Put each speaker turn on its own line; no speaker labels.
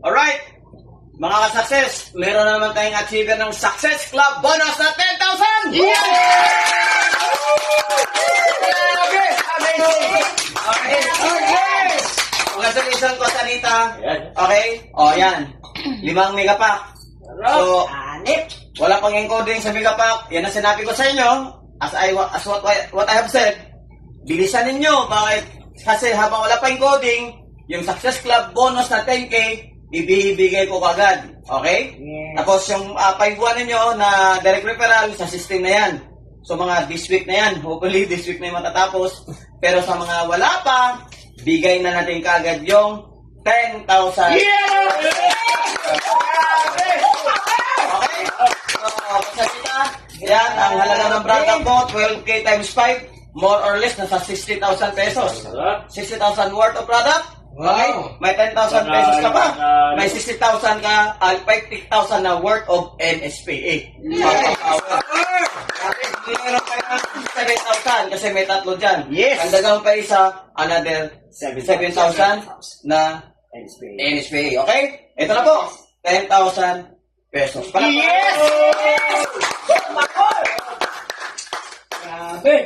Alright. Mga ka-success, meron na naman tayong achiever ng Success Club bonus na 10,000!
Yeah!
Grabe! Amazing! Okay. Okay. Congratulations ko, Sanita. Okay? O, yan. 5 megapack. So, wala pang encoding sa megapack. Yan ang sinabi ko sa inyo. As what I have said, bilisan ninyo. Bakit? Kasi habang wala pa encoding, yung Success Club bonus na 10K, ibibigay ko kagad. Okay?
Yes.
Tapos yung 5 buwan ninyo na direct referral sa system na yan. So mga this week na yan. Hopefully this week na yung matatapos. Pero sa mga wala pa, bigay na natin kagad yung 10,000.
Yeah!
Okay? So, pasasita. Yan, ang halaga ng brand ko, 12K times 5. More or less, nasa 60,000 pesos. 60,000 worth of product. Okay? May 10,000 pesos ka pa. May 60,000 ka, 50,000 na worth of NSPA. Meron pa yung 7,000 kasi may tatlo dyan.
Yes.
Ang dagang pa isa, another 7,000 na NSPA. Okay? Ito na po. 10,000 pesos.
Yes!
Grabe!